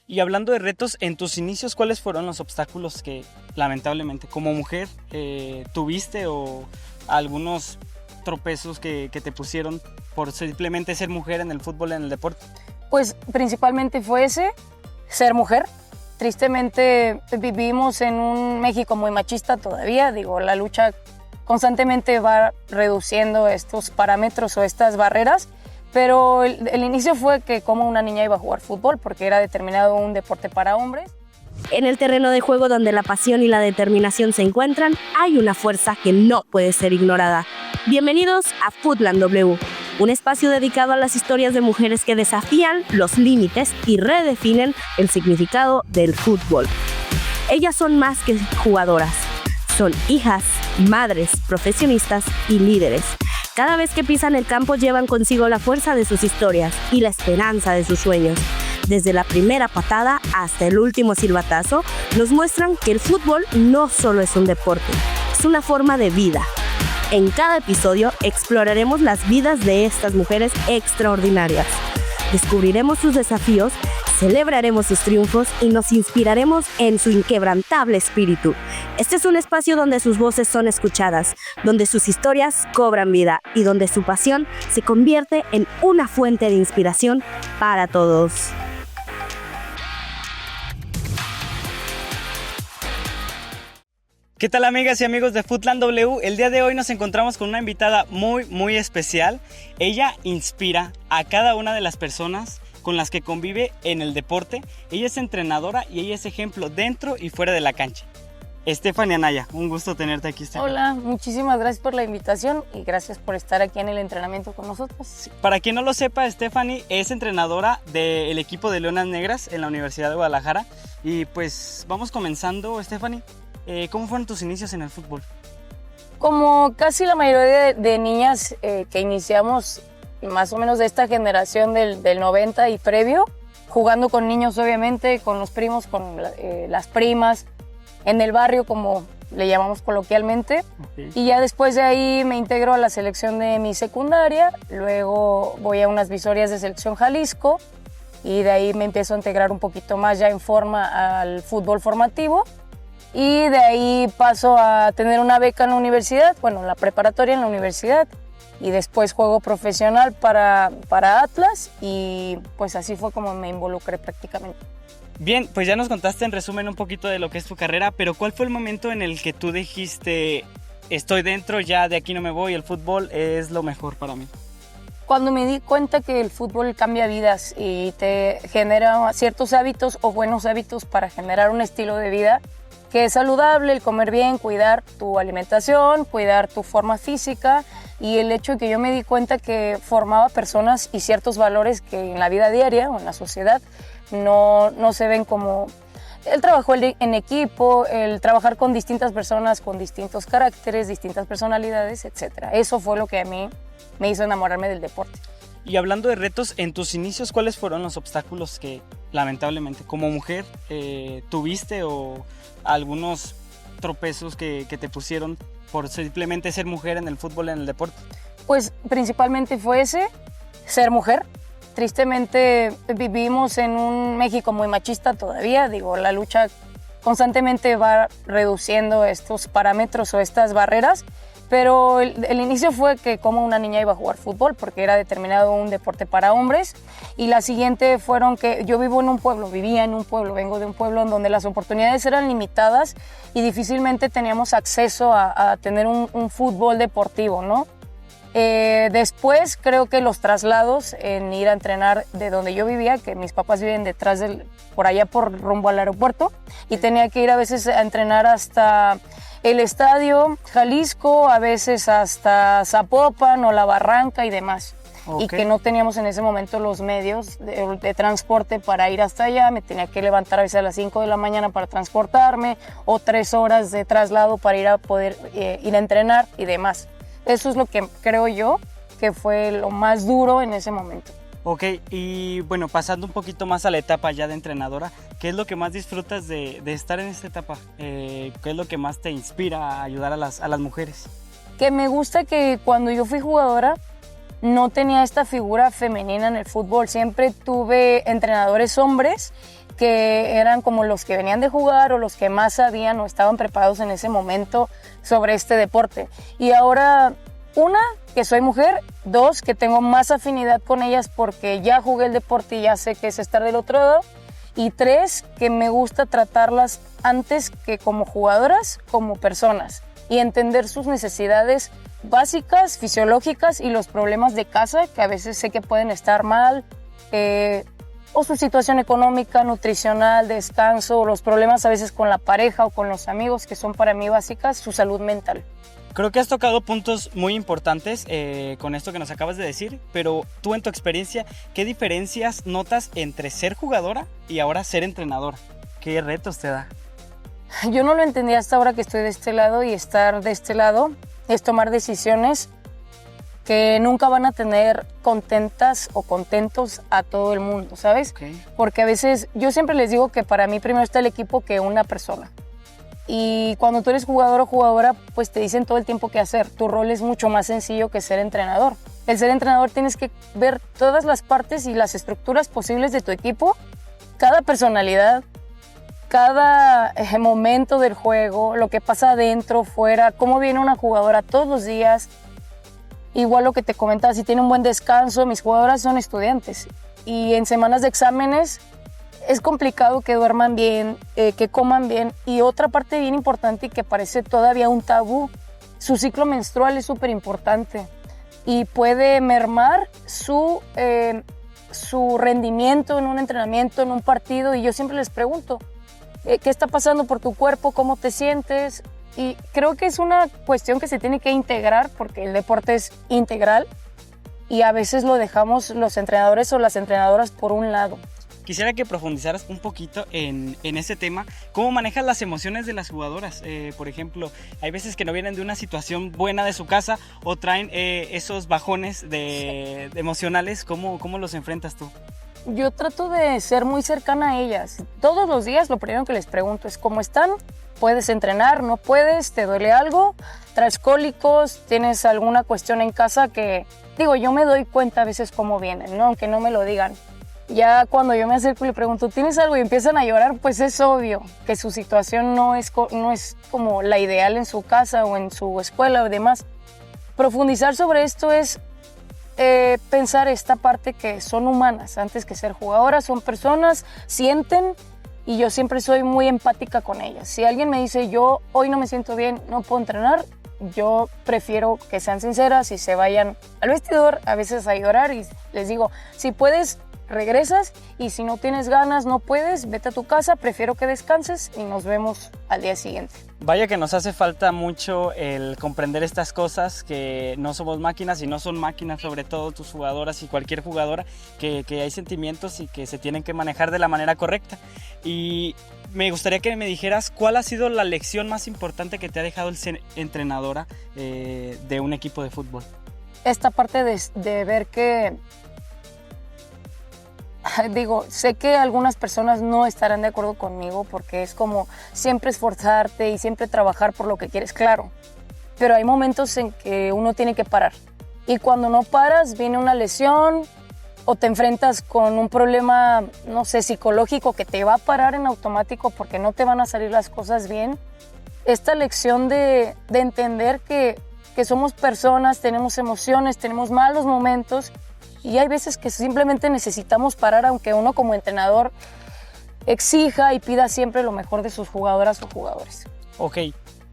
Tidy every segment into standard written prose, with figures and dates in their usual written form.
Y hablando de retos, en tus inicios, ¿cuáles fueron los obstáculos que lamentablemente como mujer tuviste o algunos tropezos que te pusieron por simplemente ser mujer en el fútbol, en el deporte? Pues principalmente fue ese, ser mujer. Tristemente vivimos en un México muy machista todavía, la lucha constantemente va reduciendo estos parámetros o estas barreras, pero el inicio fue que como una niña iba a jugar fútbol porque era determinado un deporte para hombres. En el terreno de juego donde la pasión y la determinación se encuentran, hay una fuerza que no puede ser ignorada. Bienvenidos a Footland W, un espacio dedicado a las historias de mujeres que desafían los límites y redefinen el significado del fútbol. Ellas son más que jugadoras, son hijas, madres, profesionistas y líderes. Cada vez que pisan el campo llevan consigo la fuerza de sus historias y la esperanza de sus sueños. Desde la primera patada hasta el último silbatazo, nos muestran que el fútbol no solo es un deporte, es una forma de vida. En cada episodio exploraremos las vidas de estas mujeres extraordinarias. Descubriremos sus desafíos, celebraremos sus triunfos y nos inspiraremos en su inquebrantable espíritu. Este es un espacio donde sus voces son escuchadas, donde sus historias cobran vida y donde su pasión se convierte en una fuente de inspiración para todos. ¿Qué tal, amigas y amigos de Footland W? El día de hoy nos encontramos con una invitada muy especial. Ella inspira a cada una de las personas con las que convive en el deporte. Ella es entrenadora y ella es ejemplo dentro y fuera de la cancha. Stephanie Anaya, un gusto tenerte aquí, Stephanie. Hola, muchísimas gracias por la invitación y gracias por estar aquí en el entrenamiento con nosotros. Para quien no lo sepa, Stephanie es entrenadora del equipo de Leonas Negras en la Universidad de Guadalajara. Y pues vamos comenzando, Stephanie. ¿Cómo fueron tus inicios en el fútbol? Como casi la mayoría de niñas que iniciamos más o menos de esta generación del 90 y previo, jugando con niños obviamente, con los primos, con las primas, en el barrio como le llamamos coloquialmente. Okay. Y ya después de ahí me integro a la selección de mi secundaria, luego voy a unas visorias de selección Jalisco y de ahí me empiezo a integrar un poquito más ya en forma al fútbol formativo. Y de ahí paso a tener una beca en la universidad, la preparatoria en la universidad, y después juego profesional para Atlas y pues así fue como me involucré prácticamente. Bien, pues ya nos contaste en resumen un poquito de lo que es tu carrera, pero ¿cuál fue el momento en el que tú dijiste, estoy dentro, ya de aquí no me voy, el fútbol es lo mejor para mí? Cuando me di cuenta que el fútbol cambia vidas y te genera ciertos hábitos o buenos hábitos para generar un estilo de vida que es saludable, el comer bien, cuidar tu alimentación, cuidar tu forma física, y el hecho de que yo me di cuenta que formaba personas y ciertos valores que en la vida diaria o en la sociedad no se ven, como el trabajo en equipo, el trabajar con distintas personas, con distintos caracteres, distintas personalidades, etc. Eso fue lo que a mí me hizo enamorarme del deporte. Y hablando de retos, en tus inicios, ¿cuáles fueron los obstáculos que lamentablemente como mujer tuviste o algunos tropezos que te pusieron por simplemente ser mujer en el fútbol, en el deporte? Pues principalmente fue ese, ser mujer. Tristemente vivimos en un México muy machista todavía, la lucha constantemente va reduciendo estos parámetros o estas barreras, pero el inicio fue que como una niña iba a jugar fútbol porque era determinado un deporte para hombres, y la siguiente fueron que yo vivía en un pueblo, vengo de un pueblo en donde las oportunidades eran limitadas y difícilmente teníamos acceso a tener un fútbol deportivo, ¿no? Después creo que los traslados en ir a entrenar de donde yo vivía, que mis papás viven detrás por allá por rumbo al aeropuerto, y tenía que ir a veces a entrenar hasta el estadio Jalisco, a veces hasta Zapopan o La Barranca y demás. Okay. Y que no teníamos en ese momento los medios de transporte para ir hasta allá. Me tenía que levantar a veces a las 5 de la mañana para transportarme, o 3 horas de traslado para ir a poder ir a entrenar y demás. Eso es lo que creo yo que fue lo más duro en ese momento. Ok, y bueno, pasando un poquito más a la etapa ya de entrenadora, ¿qué es lo que más disfrutas de estar en esta etapa? ¿Qué es lo que más te inspira a ayudar a las mujeres? Que me gusta que cuando yo fui jugadora no tenía esta figura femenina en el fútbol. Siempre tuve entrenadores hombres que eran como los que venían de jugar o los que más sabían o estaban preparados en ese momento sobre este deporte. Y ahora, una, que soy mujer; dos, que tengo más afinidad con ellas porque ya jugué el deporte y ya sé qué es estar del otro lado; y tres, que me gusta tratarlas antes que como jugadoras, como personas, y entender sus necesidades básicas, fisiológicas, y los problemas de casa, que a veces sé que pueden estar mal, o su situación económica, nutricional, descanso, o los problemas a veces con la pareja o con los amigos, que son para mí básicas, su salud mental. Creo que has tocado puntos muy importantes con esto que nos acabas de decir, pero tú, en tu experiencia, ¿qué diferencias notas entre ser jugadora y ahora ser entrenadora? ¿Qué retos te da? Yo no lo entendí hasta ahora que estoy de este lado, y estar de este lado es tomar decisiones que nunca van a tener contentas o contentos a todo el mundo, ¿sabes? Okay. Porque a veces, yo siempre les digo que para mí primero está el equipo que una persona. Y cuando tú eres jugador o jugadora, pues te dicen todo el tiempo qué hacer. Tu rol es mucho más sencillo que ser entrenador. El ser entrenador tienes que ver todas las partes y las estructuras posibles de tu equipo, cada personalidad, cada momento del juego, lo que pasa adentro, fuera, cómo viene una jugadora todos los días. Igual lo que te comentaba, si tiene un buen descanso. Mis jugadoras son estudiantes y en semanas de exámenes es complicado que duerman bien, que coman bien. Y otra parte bien importante y que parece todavía un tabú, su ciclo menstrual es súper importante y puede mermar su rendimiento en un entrenamiento, en un partido. Y yo siempre les pregunto, ¿qué está pasando por tu cuerpo? ¿Cómo te sientes? Y creo que es una cuestión que se tiene que integrar, porque el deporte es integral y a veces lo dejamos los entrenadores o las entrenadoras por un lado. Quisiera que profundizaras un poquito en ese tema. ¿Cómo manejas las emociones de las jugadoras? Por ejemplo, hay veces que no vienen de una situación buena de su casa o traen esos bajones emocionales. ¿Cómo los enfrentas tú? Yo trato de ser muy cercana a ellas. Todos los días lo primero que les pregunto es ¿cómo están? ¿Puedes entrenar? ¿No puedes? ¿Te duele algo? ¿Traes cólicos? ¿Tienes alguna cuestión en casa? Que, digo, yo me doy cuenta a veces cómo vienen, ¿no? Aunque no me lo digan. Ya cuando yo me acerco y le pregunto, ¿tienes algo? Y empiezan a llorar, pues es obvio que su situación no es como la ideal en su casa o en su escuela o demás. Profundizar sobre esto es pensar esta parte que son humanas antes que ser jugadoras, son personas, sienten, y yo siempre soy muy empática con ellas. Si alguien me dice, yo hoy no me siento bien, no puedo entrenar, yo prefiero que sean sinceras y se vayan al vestidor a veces a llorar, y les digo, si puedes, regresas, y si no tienes ganas, no puedes, vete a tu casa, prefiero que descanses y nos vemos al día siguiente. Vaya que nos hace falta mucho el comprender estas cosas, que no somos máquinas y no son máquinas, sobre todo tus jugadoras y cualquier jugadora, que hay sentimientos y que se tienen que manejar de la manera correcta. Y me gustaría que me dijeras cuál ha sido la lección más importante que te ha dejado el ser entrenadora de un equipo de fútbol. Esta parte de ver que, digo, sé que algunas personas no estarán de acuerdo conmigo porque es como siempre esforzarte y siempre trabajar por lo que quieres, claro, pero hay momentos en que uno tiene que parar, y cuando no paras viene una lesión o te enfrentas con un problema, no sé, psicológico, que te va a parar en automático porque no te van a salir las cosas bien. Esta lección de entender que somos personas, tenemos emociones, tenemos malos momentos, y hay veces que simplemente necesitamos parar, aunque uno como entrenador exija y pida siempre lo mejor de sus jugadoras o jugadores. Ok,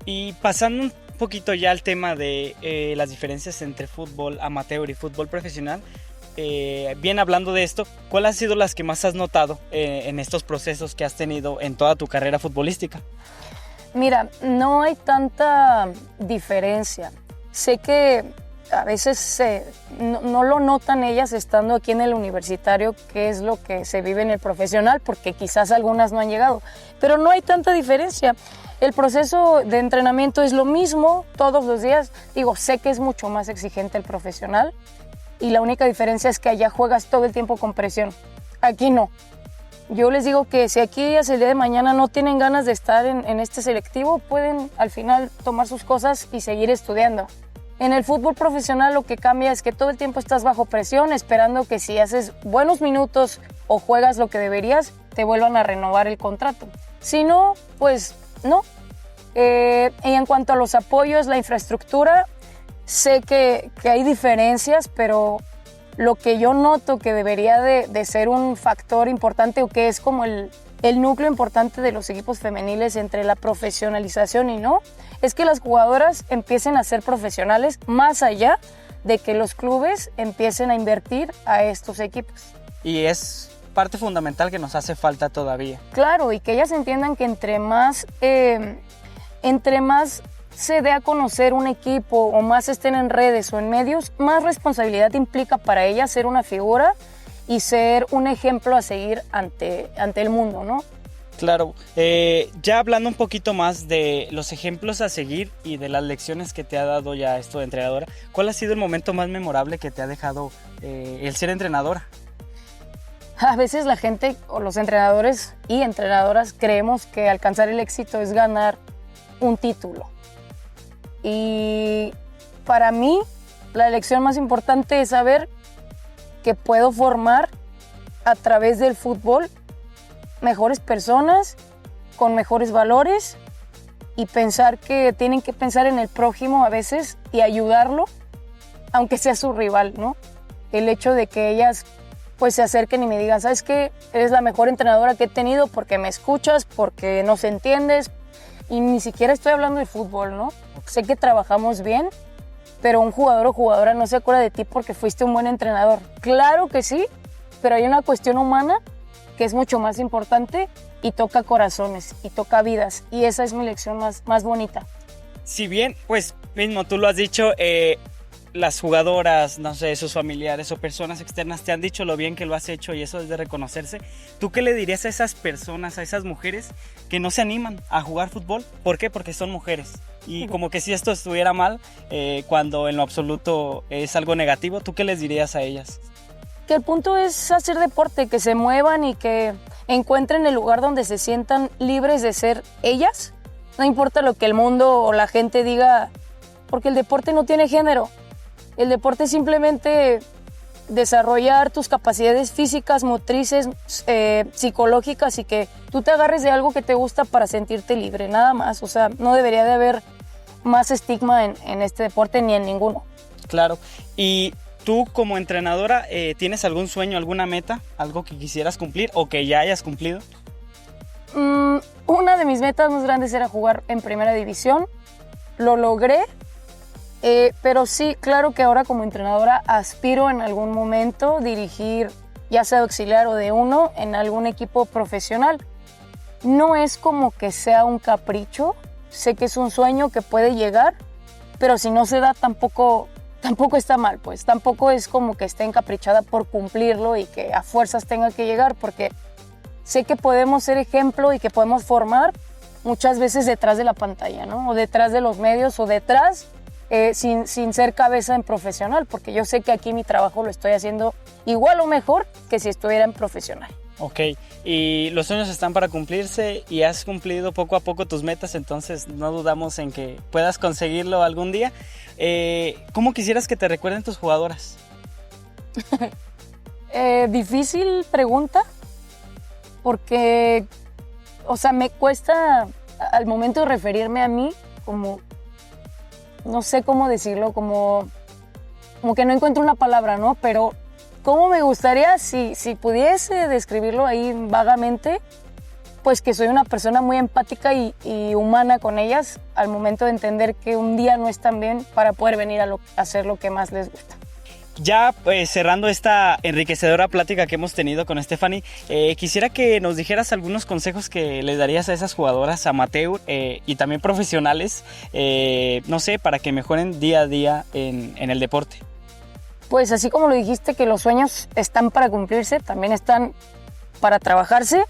y pasando un poquito ya al tema de las diferencias entre fútbol amateur y fútbol profesional, bien hablando de esto, ¿cuáles han sido las que más has notado en estos procesos que has tenido en toda tu carrera futbolística? Mira, no hay tanta diferencia. Sé que a veces no lo notan ellas estando aquí en el universitario, que es lo que se vive en el profesional, porque quizás algunas no han llegado, pero no hay tanta diferencia. El proceso de entrenamiento es lo mismo todos los días. Digo, sé que es mucho más exigente el profesional, y la única diferencia es que allá juegas todo el tiempo con presión. Aquí no. Yo les digo que si aquí ellas el día de mañana no tienen ganas de estar en este selectivo, pueden al final tomar sus cosas y seguir estudiando. En el fútbol profesional lo que cambia es que todo el tiempo estás bajo presión, esperando que si haces buenos minutos o juegas lo que deberías, te vuelvan a renovar el contrato. Si no, pues no. Y en cuanto a los apoyos, la infraestructura, sé que hay diferencias, pero lo que yo noto que debería de ser un factor importante o que es como el núcleo importante de los equipos femeniles entre la profesionalización y no, es que las jugadoras empiecen a ser profesionales más allá de que los clubes empiecen a invertir a estos equipos. Y es parte fundamental que nos hace falta todavía. Claro, y que ellas entiendan que entre más se dé a conocer un equipo o más estén en redes o en medios, más responsabilidad implica para ellas ser una figura y ser un ejemplo a seguir ante el mundo, ¿no? Claro, ya hablando un poquito más de los ejemplos a seguir y de las lecciones que te ha dado ya esto de entrenadora, ¿cuál ha sido el momento más memorable que te ha dejado el ser entrenadora? A veces la gente o los entrenadores y entrenadoras creemos que alcanzar el éxito es ganar un título. Y para mí la lección más importante es saber que puedo formar a través del fútbol mejores personas con mejores valores y pensar que tienen que pensar en el prójimo a veces y ayudarlo, aunque sea su rival, ¿no? El hecho de que ellas pues se acerquen y me digan, ¿sabes qué? Eres la mejor entrenadora que he tenido porque me escuchas, porque nos entiendes, y ni siquiera estoy hablando de fútbol, ¿no? Sé que trabajamos bien, pero un jugador o jugadora no se acuerda de ti porque fuiste un buen entrenador. Claro que sí, pero hay una cuestión humana que es mucho más importante y toca corazones y toca vidas, y esa es mi lección más bonita. Si bien, pues mismo tú lo has dicho, las jugadoras, no sé, sus familiares o personas externas te han dicho lo bien que lo has hecho y eso es de reconocerse, ¿tú qué le dirías a esas personas, a esas mujeres que no se animan a jugar fútbol? ¿Por qué? Porque son mujeres. Y como que si esto estuviera mal, cuando en lo absoluto es algo negativo, ¿tú qué les dirías a ellas? Que el punto es hacer deporte, que se muevan y que encuentren el lugar donde se sientan libres de ser ellas. No importa lo que el mundo o la gente diga, porque el deporte no tiene género. El deporte es simplemente desarrollar tus capacidades físicas, motrices, psicológicas, y que tú te agarres de algo que te gusta para sentirte libre, nada más. O sea, no debería de haber más estigma en este deporte ni en ninguno. Claro. Y tú como entrenadora, ¿tienes algún sueño, alguna meta, algo que quisieras cumplir o que ya hayas cumplido? Una de mis metas más grandes era jugar en primera división. Lo logré. Pero sí, claro que ahora como entrenadora aspiro en algún momento dirigir, ya sea de auxiliar o de uno, en algún equipo profesional. No es como que sea un capricho, sé que es un sueño que puede llegar, pero si no se da tampoco está mal, pues tampoco es como que esté encaprichada por cumplirlo y que a fuerzas tenga que llegar, porque sé que podemos ser ejemplo y que podemos formar muchas veces detrás de la pantalla, ¿no? O detrás de los medios o detrás sin ser cabeza en profesional, porque yo sé que aquí mi trabajo lo estoy haciendo igual o mejor que si estuviera en profesional. Ok, y los sueños están para cumplirse y has cumplido poco a poco tus metas, entonces no dudamos en que puedas conseguirlo algún día. ¿Cómo quisieras que te recuerden tus jugadoras? Difícil pregunta, porque, o sea, me cuesta al momento de referirme a mí como, no sé cómo decirlo, como que no encuentro una palabra, ¿no? Pero ¿cómo me gustaría si pudiese describirlo ahí vagamente? Pues que soy una persona muy empática y humana con ellas al momento de entender que un día no están bien para poder venir a hacer lo que más les gusta. Ya cerrando esta enriquecedora plática que hemos tenido con Stephanie, quisiera que nos dijeras algunos consejos que les darías a esas jugadoras amateur y también profesionales, no sé, para que mejoren día a día en el deporte. Pues así como lo dijiste, que los sueños están para cumplirse, también están para trabajarse,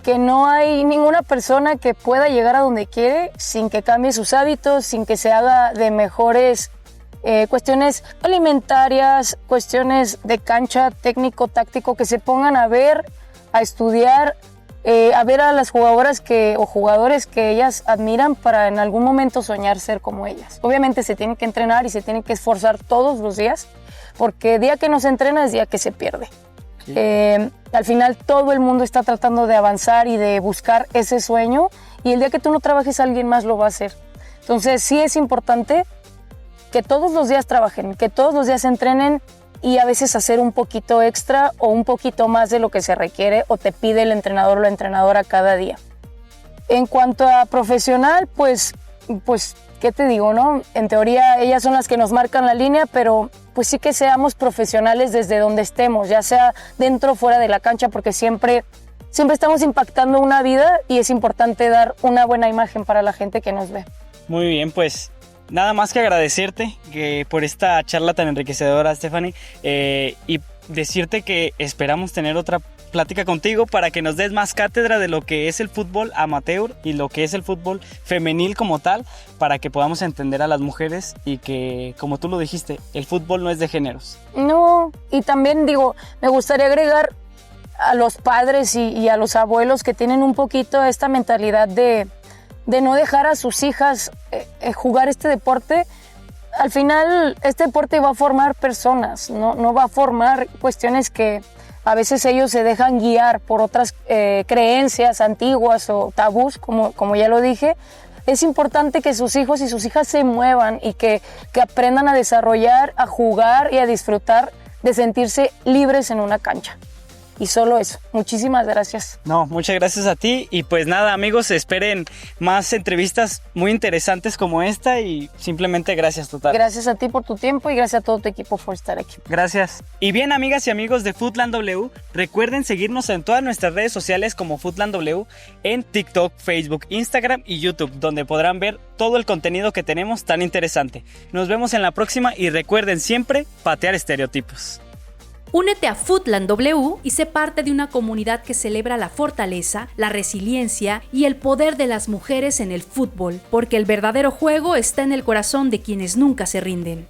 que no hay ninguna persona que pueda llegar a donde quiere sin que cambie sus hábitos, sin que se haga de mejores cuestiones alimentarias, cuestiones de cancha, técnico, táctico, que se pongan a ver, a estudiar a ver a las jugadoras o jugadores que ellas admiran para en algún momento soñar ser como ellas. Obviamente se tienen que entrenar y se tienen que esforzar todos los días, porque día que no se entrena es día que se pierde. Sí. Al final todo el mundo está tratando de avanzar y de buscar ese sueño, y el día que tú no trabajes alguien más lo va a hacer. Entonces sí es importante que todos los días trabajen, que todos los días entrenen, y a veces hacer un poquito extra o un poquito más de lo que se requiere o te pide el entrenador o la entrenadora cada día. En cuanto a profesional, pues ¿qué te digo, no? En teoría ellas son las que nos marcan la línea, pero pues sí que seamos profesionales desde donde estemos, ya sea dentro o fuera de la cancha, porque siempre estamos impactando una vida y es importante dar una buena imagen para la gente que nos ve. Muy bien, pues nada más que agradecerte por esta charla tan enriquecedora, Stephanie, y decirte que esperamos tener otra plática contigo para que nos des más cátedra de lo que es el fútbol amateur y lo que es el fútbol femenil como tal, para que podamos entender a las mujeres y que, como tú lo dijiste, el fútbol no es de géneros. No, y también me gustaría agregar a los padres y a los abuelos que tienen un poquito esta mentalidad de no dejar a sus hijas jugar este deporte. Al final, este deporte va a formar personas, no va a formar cuestiones que a veces ellos se dejan guiar por otras creencias antiguas o tabús, como ya lo dije. Es importante que sus hijos y sus hijas se muevan y que aprendan a desarrollar, a jugar y a disfrutar de sentirse libres en una cancha. Y solo eso. Muchísimas gracias. No, muchas gracias a ti. Y pues nada, amigos, esperen más entrevistas muy interesantes como esta y simplemente gracias total. Gracias a ti por tu tiempo y gracias a todo tu equipo por estar aquí. Gracias. Y bien, amigas y amigos de Footland W, recuerden seguirnos en todas nuestras redes sociales como Footland W, en TikTok, Facebook, Instagram y YouTube, donde podrán ver todo el contenido que tenemos tan interesante. Nos vemos en la próxima y recuerden siempre patear estereotipos. Únete a Footland W y sé parte de una comunidad que celebra la fortaleza, la resiliencia y el poder de las mujeres en el fútbol, porque el verdadero juego está en el corazón de quienes nunca se rinden.